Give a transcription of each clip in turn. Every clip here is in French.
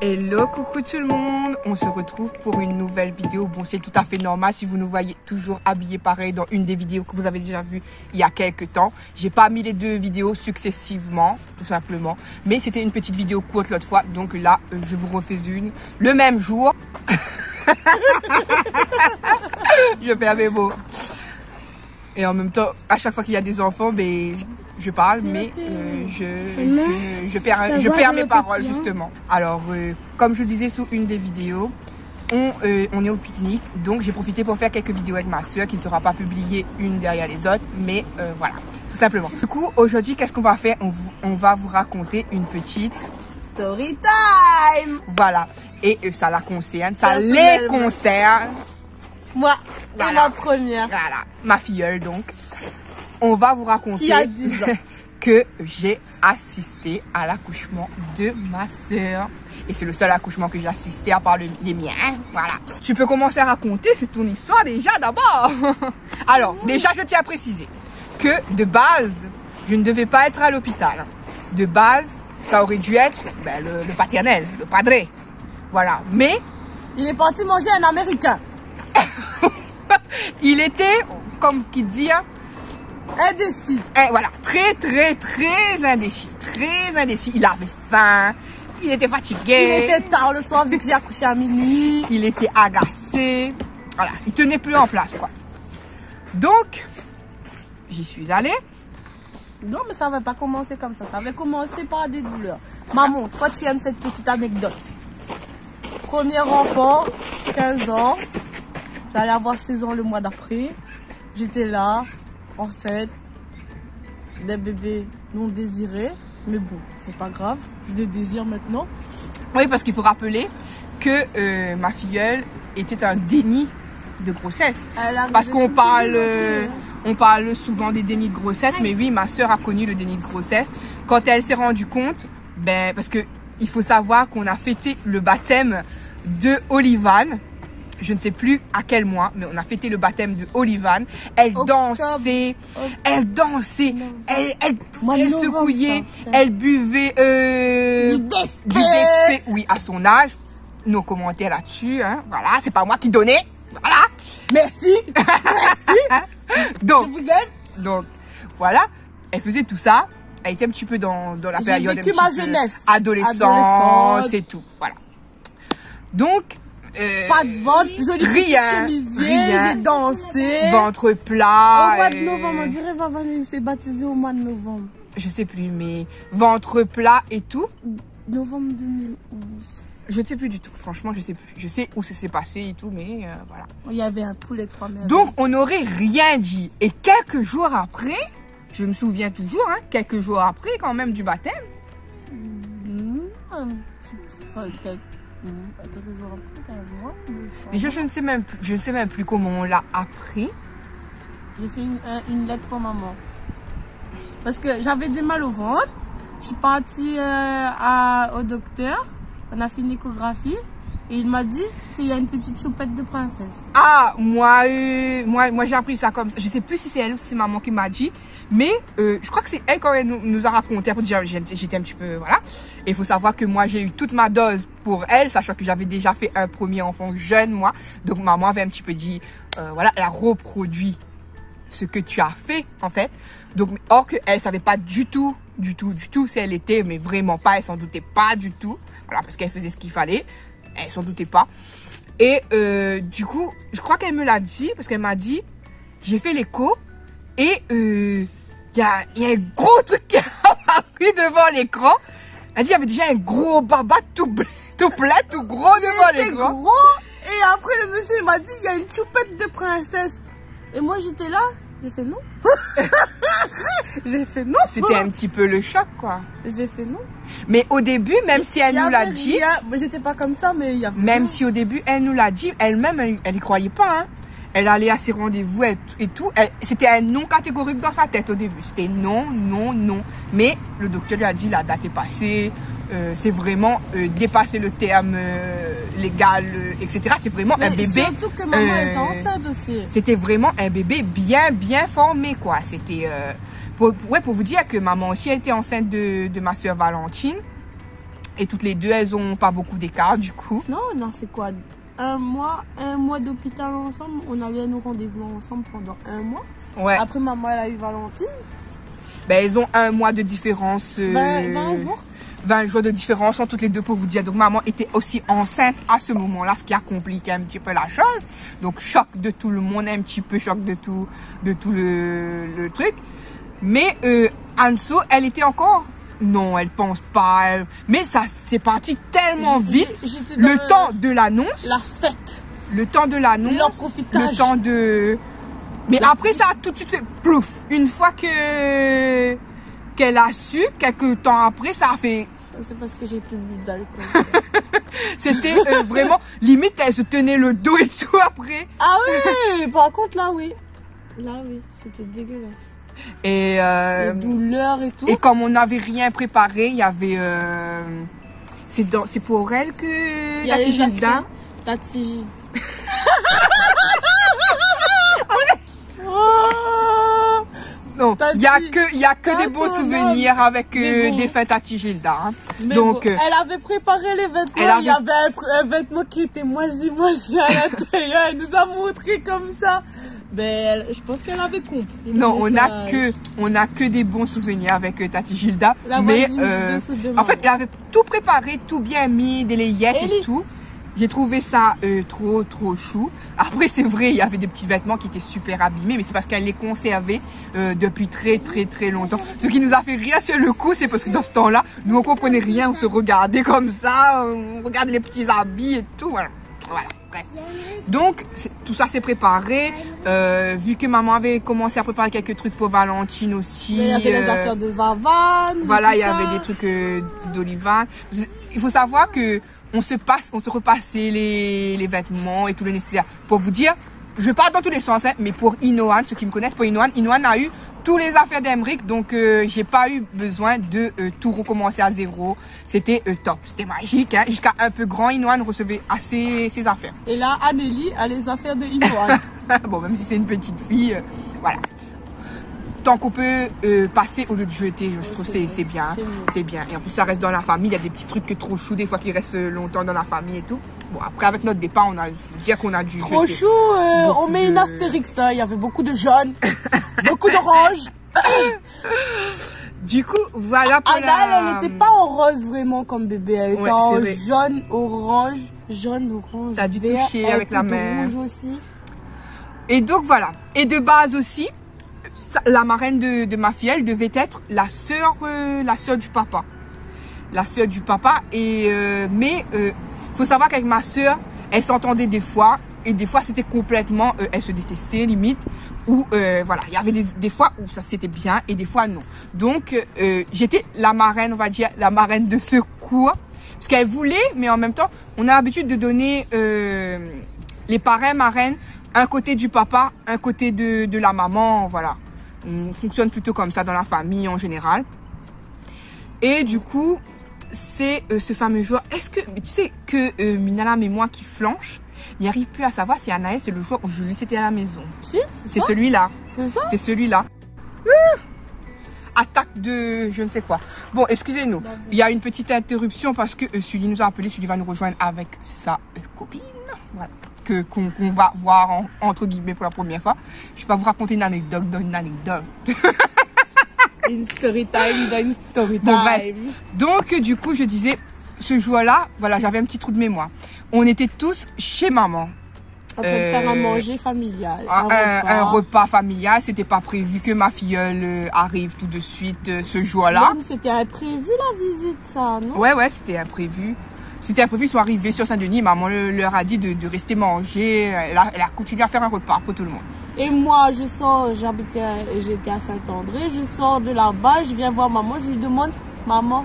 Hello, coucou tout le monde, on se retrouve pour une nouvelle vidéo. Bon, c'est tout à fait normal si vous nous voyez toujours habillés pareil dans une des vidéos que vous avez déjà vues il y a quelques temps. J'ai pas mis les deux vidéos successivement, tout simplement, mais c'était une petite vidéo courte l'autre fois, donc là, je vous refais une le même jour. Je perds mes mots. Et en même temps, à chaque fois qu'il y a des enfants, ben, je parle, mais je perds mes paroles, justement. Alors, comme je le disais sous une des vidéos, on est au pique-nique, donc j'ai profité pour faire quelques vidéos avec ma soeur qui ne sera pas publiée une derrière les autres, mais voilà, tout simplement. Du coup, aujourd'hui, qu'est-ce qu'on va faire? On va vous raconter une petite story time. Voilà, et ça la concerne, ça les concerne. Moi, voilà. Et ma première. Voilà, ma filleule donc. On va vous raconter qui a 10 ans. Que j'ai assisté à l'accouchement de ma soeur. Et c'est le seul accouchement que j'ai assisté à part les miens. Voilà. Tu peux commencer à raconter, c'est ton histoire déjà d'abord. Alors, déjà je tiens à préciser que de base, je ne devais pas être à l'hôpital. De base, ça aurait dû être le paternel, le padre. Voilà. Mais il est parti manger un Américain. Il était, comme qui dit, indécis. Voilà, très indécis. Très indécis. Il avait faim, il était fatigué. Il était tard le soir vu que j'ai accouché à minuit. Il était agacé. Voilà, il tenait plus en place, quoi. Donc, j'y suis allée. Non, mais ça n'avait pas commencé comme ça. Ça avait commencé par des douleurs. Maman, toi, tu aimes cette petite anecdote. Premier enfant, 15 ans. J'allais avoir 16 ans le mois d'après. J'étais là, enceinte, des bébés non désirés. Mais bon, c'est pas grave, je le désire maintenant. Oui, parce qu'il faut rappeler que ma filleule était un déni de grossesse. Parce qu'on parle souvent des dénis de grossesse, mais oui, ma soeur a connu le déni de grossesse. Quand elle s'est rendue compte, parce que il faut savoir qu'on a fêté le baptême de Olivane. Je ne sais plus à quel mois, mais on a fêté le baptême de Olivane. Elle dansait, elle secouillait, elle buvait du DSP, oui, à son âge. Nos commentaires là-dessus, hein, voilà, c'est pas moi qui donnais, voilà. Merci, merci. Donc, je vous aime. Donc, voilà, elle faisait tout ça. Elle était un petit peu dans la période vécu ma jeunesse, adolescence et tout, voilà. Donc, pas de ventre, joli petit chemisier, j'ai dansé. Ventre plat. Au mois de novembre, on dirait Vavani s'est baptisé au mois de novembre. Je sais plus, mais ventre plat et tout. Novembre 2011. Je ne sais plus du tout, franchement, je sais plus. Je sais où ça s'est passé et tout, mais voilà. Il y avait un poulet 3 mères. Donc, on n'aurait rien dit. Et quelques jours après, je me souviens toujours, hein, quelques jours après quand même du baptême. Quelques jours après, un mois. Déjà, je ne sais même plus comment on l'a appris. J'ai fait une lettre pour maman. Parce que j'avais des mal au ventre. Je suis partie au docteur. On a fait une échographie. Et il m'a dit s'il y a une petite choupette de princesse. Ah, moi j'ai appris ça comme ça. Je sais plus si c'est elle ou si c'est maman qui m'a dit. Mais je crois que c'est elle quand elle nous a raconté. Pour dire j'étais un petit peu, voilà. Et il faut savoir que moi j'ai eu toute ma dose pour elle, sachant que j'avais déjà fait un premier enfant jeune, moi. Donc maman avait un petit peu dit, voilà, elle a reproduit ce que tu as fait, en fait. Donc, or qu'elle savait pas du tout si elle était, mais vraiment pas, elle s'en doutait pas du tout. Voilà, parce qu'elle faisait ce qu'il fallait. Elle s'en doutait pas. Et du coup, je crois qu'elle me l'a dit, parce qu'elle m'a dit, j'ai fait l'écho, et il y a un gros truc qui a apparu devant l'écran. Elle dit, il y avait déjà un gros baba tout plein, tout gros devant l'écran. Gros, et après le monsieur il m'a dit, il y a une choupette de princesse. Et moi j'étais là, j'ai fait non. J'ai fait non. C'était un petit peu le choc, quoi. J'ai fait non. Mais au début, même si elle nous l'a dit, j'étais pas comme ça, mais il y avait même si au début elle nous l'a dit, elle-même, elle y croyait pas, hein. Elle allait à ses rendez-vous et tout. C'était un non catégorique dans sa tête au début. C'était non. Mais le docteur lui a dit, la date est passée. C'est vraiment dépasser le terme légal, etc. C'est vraiment un bébé. Surtout que maman était enceinte aussi. C'était vraiment un bébé bien formé, quoi. C'était pour vous dire que maman aussi était enceinte de ma soeur Valentine. Et toutes les deux, elles ont pas beaucoup d'écart du coup. Non, on a fait quoi? Un mois d'hôpital ensemble. On allait à nos rendez-vous ensemble pendant un mois. Ouais. Après, maman, elle a eu Valentine. Ben, elles ont un mois de différence. 20 jours. 20 jours de différence entre toutes les deux pour vous dire. Donc maman était aussi enceinte à ce moment-là, ce qui a compliqué un petit peu la chose. Donc choc de tout le monde, un petit peu choc de tout le truc. Mais Anso, elle était encore... Non, elle pense pas. Mais ça c'est parti tellement vite. Le temps de l'annonce. La fête. Le temps de l'annonce. Leur profitage. Le temps de... Mais après ça a tout de suite fait plouf. Une fois qu'elle a su, quelques temps après, ça a fait... C'est parce que j'ai plus bu d'alcool. C'était vraiment... Limite, elle se tenait le dos et tout après. Ah oui, par contre là oui. Là oui, c'était dégueulasse. Et les douleurs et tout. Et comme on n'avait rien préparé, il y avait... C'est pour elle que... Il y a Tati Gilda. Tati... Non, il y a que des bons souvenirs avec bon. des fêtes à Gilda. Hein. Mais donc, bon, elle avait préparé les vêtements. Il y avait un vêtement qui était moisi à l'intérieur. Elle nous a montré comme ça. Ben, je pense qu'elle avait compris. Non, on a que des bons souvenirs avec Tati Gilda. Mais en fait, elle avait tout préparé, tout bien mis, des layettes et tout. J'ai trouvé ça trop chou. Après, c'est vrai, il y avait des petits vêtements qui étaient super abîmés, mais c'est parce qu'elle les conservait depuis très longtemps. Ce qui nous a fait rire sur le coup, c'est parce que dans ce temps-là, nous on comprenait rien, on se regardait comme ça, on regardait les petits habits et tout, voilà. Bref. Donc, tout ça s'est préparé. Vu que maman avait commencé à préparer quelques trucs pour Valentine aussi. Il y avait les affaires de Vavan. Voilà, il y avait des trucs d'Olivan. Il faut savoir que on se repassait les vêtements et tout le nécessaire. Pour vous dire, je parle dans tous les sens, hein, mais pour Inoan, ceux qui me connaissent, pour Inoan a eu tous les affaires d'Emeric, donc j'ai pas eu besoin de tout recommencer à zéro. C'était top, c'était magique. Hein. Jusqu'à un peu grand, Inoan recevait assez ses affaires. Et là, Amélie a les affaires de Inoan. Bon, même si c'est une petite fille, voilà. Tant qu'on peut passer au lieu de jeter, je trouve que c'est bien. C'est bien. Et en plus, ça reste dans la famille. Il y a des petits trucs trop choux des fois qui restent longtemps dans la famille et tout. Bon, après, avec notre départ, on a dire qu'on a dû trop chou, on met une astérix là. Il y avait beaucoup de jaunes, beaucoup d'orange. Du coup, voilà pour Adal, elle n'était pas en rose vraiment comme bébé. Elle était en jaune, orange. T'as dû toucher avec la main. Rouge aussi. Et donc, voilà. Et de base aussi, la marraine de ma fille, elle devait être la sœur du papa. La sœur du papa. Mais faut savoir qu'avec ma sœur, elle s'entendait des fois. Et des fois, c'était complètement... elle se détestait, limite. Ou voilà, il y avait des fois où ça c'était bien et des fois non. Donc, j'étais la marraine, on va dire, la marraine de secours. Parce qu'elle voulait, mais en même temps, on a l'habitude de donner les parrains, marraines, un côté du papa, un côté de la maman, voilà. On fonctionne plutôt comme ça dans la famille en général. Et du coup, c'est ce fameux jour. Est-ce que tu sais que Minalam et moi qui flanche, il n'y arrive plus à savoir si Anaël c'est le jour où Julie c'était à la maison. Si, c'est celui-là. C'est ça. C'est celui-là. Attaque de je ne sais quoi. Bon, excusez-nous. Il y a une petite interruption parce que Sully nous a appelé. Sully va nous rejoindre avec sa copine. Voilà. Qu'on va voir entre guillemets pour la première fois. Je vais pas vous raconter une anecdote dans une anecdote. Une story time dans une story time. Bon, bref. Donc du coup je disais, ce jour-là, voilà, j'avais un petit trou de mémoire. On était tous chez maman. En train de faire un manger familial. Un repas familial. C'était pas prévu que ma filleule arrive tout de suite ce jour-là. Même c'était imprévu la visite, ça, non? Ouais, c'était imprévu. C'était imprévu, ils sont arrivés sur Saint-Denis. Maman leur a dit de rester manger. Elle a continué à faire un repas pour tout le monde. Et moi, je sors, j'étais à Saint-André. Je sors de là-bas, je viens voir maman. Je lui demande, maman,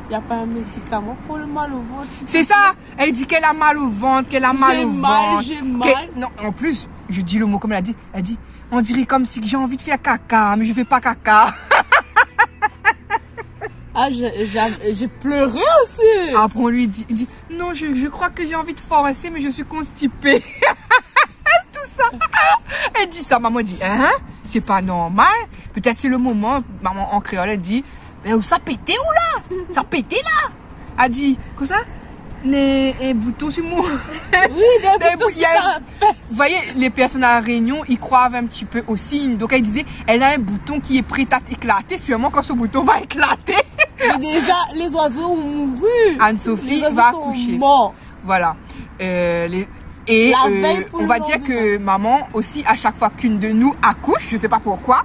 il n'y a pas un médicament pour le mal au ventre? C'est ça. Elle dit qu'elle a mal au ventre, qu'elle a mal au ventre. J'ai mal. Non, en plus, je dis le mot comme elle a dit. Elle dit, on dirait comme si j'ai envie de faire caca, mais je fais pas caca. Ah, j'ai pleuré aussi. Après, on lui dit non, je crois que j'ai envie de forcer, mais je suis constipée. Tout ça. Elle dit ça, maman dit, hein, c'est pas normal. Peut-être c'est le moment, maman en créole, elle dit, mais où ça pétait où là? Ça pétait là? a dit, comme ça, des boutons sur moi. Oui, des boutons sur sa fesse. Vous voyez, les personnes à la Réunion, ils croient un petit peu au signe. Donc elle disait, elle a un bouton qui est prêt à éclater. Sûrement quand ce bouton va éclater. Mais déjà, les oiseaux ont mouru. Anne-Sophie va accoucher. Voilà. On va dire que maman aussi, à chaque fois qu'une de nous accouche, je sais pas pourquoi,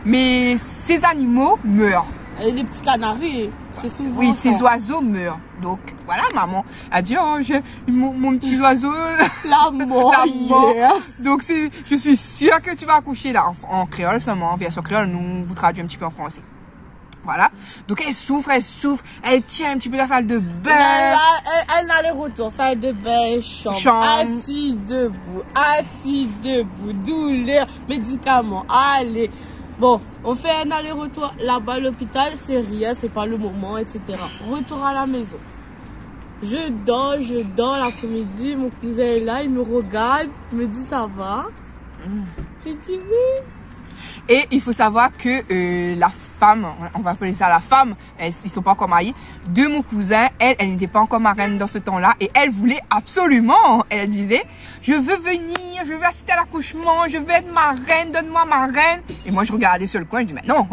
mais ces animaux meurent. Et les petits canaris, c'est souvent. Oui, ces oiseaux meurent. Donc voilà, maman a dit, oh, j'ai mon petit oiseau. La mort. La mort. Donc je suis sûre que tu vas accoucher là, en créole seulement, en version créole, nous vous traduisons un petit peu en français. Voilà. Donc elle souffre, elle tient un petit peu la salle de bain. Elle a les retours, salle de bain, chambre. Assis debout, douleur, médicaments, allez. Bon, on fait un aller-retour là-bas à l'hôpital, c'est rien, c'est pas le moment, etc. Retour à la maison. Je dors l'après-midi, mon cousin est là, il me regarde, il me dit ça va. Je dis oui. Et il faut savoir que la femme, on va appeler ça la femme, ils sont pas encore mariés, de mon cousin, elle n'était pas encore marraine dans ce temps-là et elle voulait absolument, elle disait, je veux venir, je veux assister à l'accouchement, je veux être marraine, donne-moi marraine. Et moi je regardais sur le coin, je dis mais non,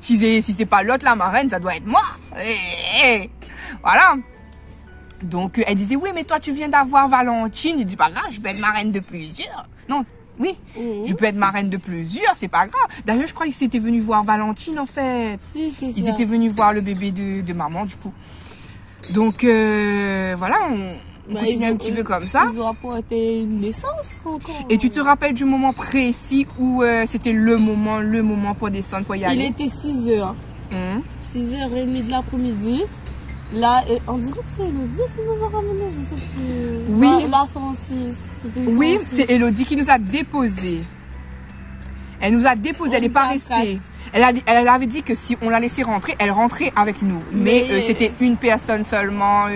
si c'est pas l'autre la marraine, ça doit être moi. Voilà. Donc elle disait oui mais toi tu viens d'avoir Valentine, je dis pas grave, je peux être marraine de plusieurs. Non. Oui, je peux être marraine de plusieurs, c'est pas grave. D'ailleurs, je crois qu'ils étaient venus voir Valentine, en fait. Si, c'est ça. Ils étaient venus voir le bébé de maman, du coup. Donc, voilà, on continue un petit peu comme ça. Ils ont apporté une naissance encore. Et tu te rappelles du moment précis où c'était le moment pour descendre, pour y aller? Il était 6 h. 6h30 de l'après-midi. Là, on dirait que c'est Elodie qui nous a ramenés, je sais plus. Oui. Là, 106. Oui, c'est Elodie qui nous a déposés. Elle nous a déposés, elle n'est pas restée. Elle avait dit que si on la laissait rentrer, elle rentrait avec nous. Mais c'était une personne seulement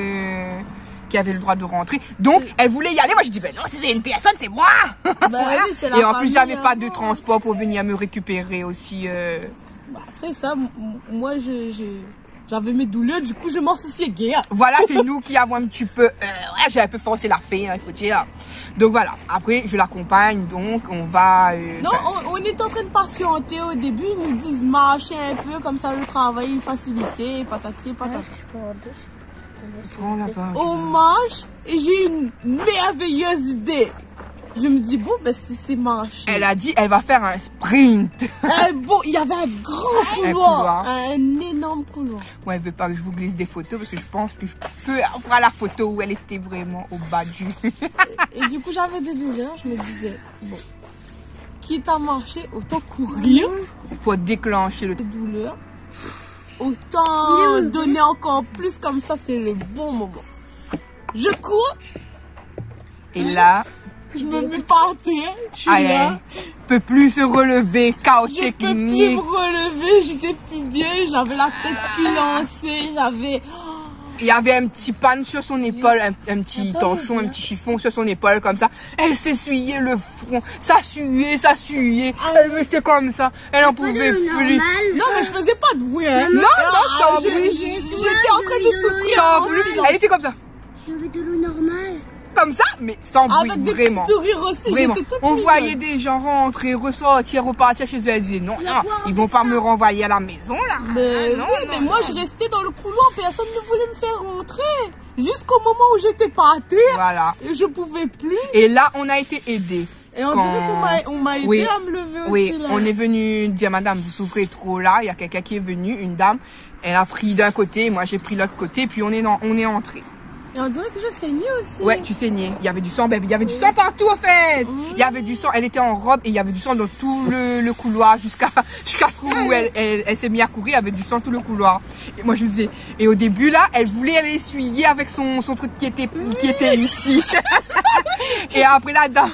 qui avait le droit de rentrer. Donc, elle voulait y aller. Moi, je dis, ben non, si c'est une personne, c'est moi. Voilà. Oui, et en plus, j'avais pas de transport pour venir me récupérer aussi. Après ça, moi, j'avais mes douleurs, du coup, je m'en suis guère. Voilà, c'est nous qui avons un petit peu... j'ai un peu forcé la fée, hein, il faut dire. Donc voilà, après, je l'accompagne, donc on va... non, on est en train de patienter au début. Ils nous disent marcher un peu, comme ça, le travail, une facilité, patati, patata. On marche et j'ai une merveilleuse idée. Je me dis, bon, ben si c'est marcher. Elle a dit, elle va faire un sprint. Bon, il y avait un grand couloir. Un énorme couloir. Ouais, elle veut pas que je vous glisse des photos parce que je pense que je peux avoir la photo où elle était vraiment au bas du... Et du coup, j'avais des douleurs. Je me disais, bon, quitte à marcher, autant courir. Pour déclencher le... douleur. Autant donner encore plus, comme ça, c'est le bon moment. Je cours. Et là... Je me mets par terre, je suis là. Peut plus se relever, chaos technique. Je peux plus me relever, j'étais plus bien, j'avais la tête qui lançait, j'avais... Il y avait un petit pan sur son épaule, un petit torchon, un petit chiffon sur son épaule comme ça. Elle s'essuyait le front, ça suait. Elle mettait comme ça, elle en pouvait plus. Non mais je faisais pas de bruit. Hein. Non, sans bruit. J'étais en train de souffrir. Sans bruit, elle était comme ça. Je veux de l'eau normale. Comme ça, mais sans bruit, avec vraiment. Des sourires aussi, vraiment. On mignonne. voyait des gens rentrer, ressortir, repartir chez eux. Elle disait non, ils vont pas me renvoyer à la maison là. Mais moi je restais dans le couloir, personne ne voulait me faire rentrer. Jusqu'au moment où j'étais pas à terre. Voilà. Et je pouvais plus. Et là, on a été aidés. Et on dirait qu'on m'a aidé à me lever aussi. Oui, là. On est venu dire madame, vous souffrez trop là. Il y a quelqu'un qui est venu, une dame. Elle a pris d'un côté, moi j'ai pris l'autre côté, puis on est entré. Et on dirait que je saignais aussi. Ouais, tu saignais. Il y avait du sang, il y avait du sang partout en fait. Il y avait du sang, elle était en robe et il y avait du sang dans tout le couloir jusqu'à ce où elle s'est mise à courir, il y avait du sang tout le couloir. Et moi je me disais, et au début là, elle voulait aller essuyer avec son truc qui était ici. Et après la dame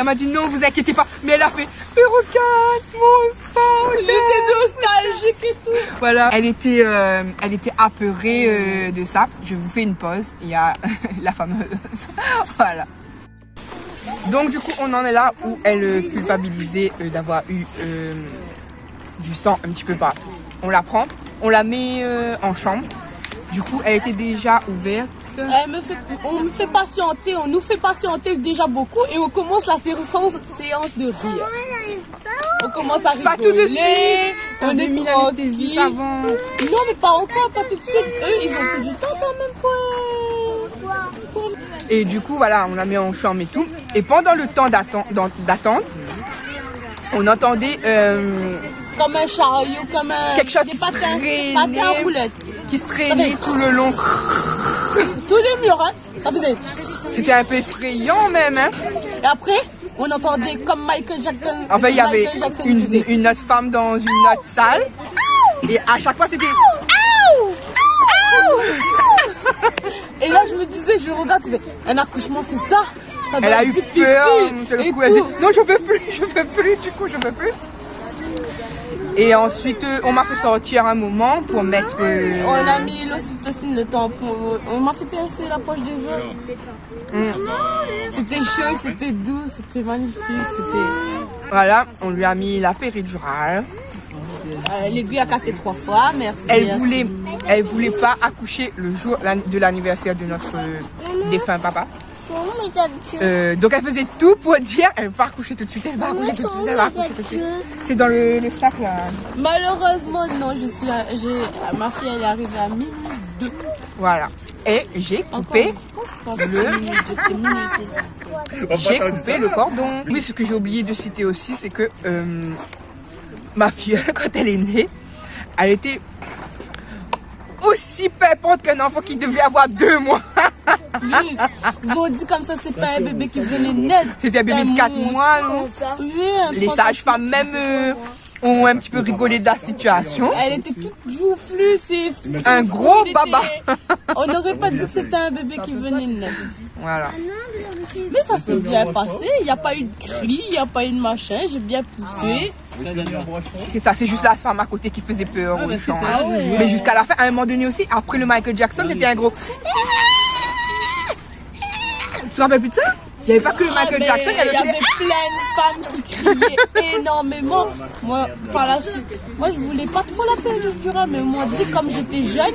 a dit non, vous inquiétez pas. Mais elle a fait, mais regarde mon sang. J'étais nostalgique et tout. Voilà, elle était apeurée de ça. Je vous fais une pause. Il y a la fameuse. Voilà. Donc du coup, on en est là où elle culpabilisait d'avoir eu du sang un petit peu partout. On la prend, on la met en chambre. Du coup, elle était déjà ouverte. On me fait patienter, on nous fait patienter déjà beaucoup et on commence la séance de rire. On commence à rigoler. Pas tout de suite. On est mis l'anesthésie tranquille. avant. Non, mais pas encore, pas tout de suite. Eux, ils ont pris du temps quand même pour... Et du coup, voilà, on la met en chambre et tout. Et pendant le temps d'attente, on entendait Comme un chariot, comme un... quelque chose des qui patins traînait, à roulettes. qui se traînait tout le long. Tous les murs, hein, ça faisait... C'était un peu effrayant même. Hein. Et après, on entendait comme Michael Jackson. En fait, il y avait Michael Jackson faisait. une autre femme dans une autre salle. Et à chaque fois, c'était... Et là, je me disais, je regarde, je fais, un accouchement, c'est ça, ça doit Elle a être eu difficile peur. et Le coup, elle dit, tout. non, je veux plus, du coup, je veux plus. Et ensuite, on m'a fait sortir un moment pour mettre... On a mis l'ocytocine, le tampon. On m'a fait percer la poche des os. C'était chaud, c'était doux, c'était magnifique. C'était... Voilà, on lui a mis la péridurale. L'aiguille a cassé 3 fois, merci. Elle voulait pas accoucher le jour de l'anniversaire de notre défunt papa. Donc elle faisait tout pour dire elle va accoucher tout de suite, elle va accoucher tout de suite, elle va accoucher tout de suite. C'est dans le sac là. Malheureusement, non, ma fille elle est arrivée à minuit 2. Voilà. Et j'ai coupé le cordon. Oui, ce que j'ai oublié de citer aussi, c'est que ma fille, quand elle est née, elle était aussi pimpante qu'un enfant qui devait avoir 2 mois. Lise, ils ont dit comme ça, c'est pas un bébé qui venait naître. C'était un bébé de 4 mois. Non. Les sages-femmes même ont un petit peu rigolé de la situation. Elle était toute joufflue, c'est un gros baba. On n'aurait pas dit que c'était un bébé qui venait naître. Voilà. Mais ça s'est bien passé, il n'y a pas eu de cri, il n'y a pas eu de machin, j'ai bien poussé. C'est ça, c'est juste la femme à côté qui faisait peur aux gens. Mais jusqu'à la fin, à un moment donné aussi, après le Michael Jackson, c'était un gros... Tu te rappelles plus de ça? Il n'y avait pas que le Michael Jackson, il y avait plein de femmes qui criaient énormément. Moi, par la suite, moi je voulais pas trop la péridurale, mais on m'a dit comme j'étais jeune,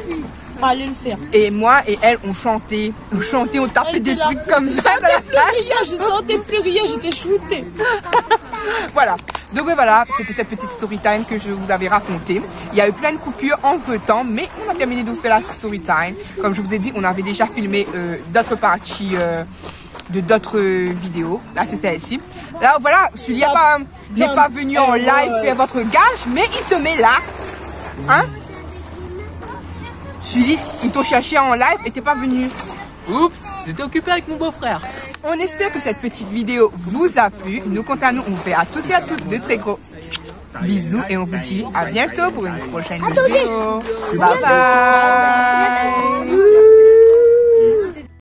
fallait le faire. Et moi et elle, on chantait, on tapait des trucs comme ça dans la tête. Je sentais plus rien, j'étais shootée. Voilà. Donc voilà, c'était cette petite story time que je vous avais racontée. Il y a eu plein de coupures en peu de temps, mais on a terminé de vous faire la story time. Comme je vous ai dit, on avait déjà filmé d'autres parties de d'autres vidéos. Là, c'est celle-ci. Là, voilà, Sully n'est pas venu en live faire votre gage, mais il se met là. Hein? Sully, ils t'ont cherché en live et t'es pas venu. Oups, j'étais occupé avec mon beau-frère. On espère que cette petite vidéo vous a plu. Nous, quant à nous, on vous fait à tous et à toutes de très gros bisous et on vous dit à bientôt pour une prochaine vidéo. Bye bye.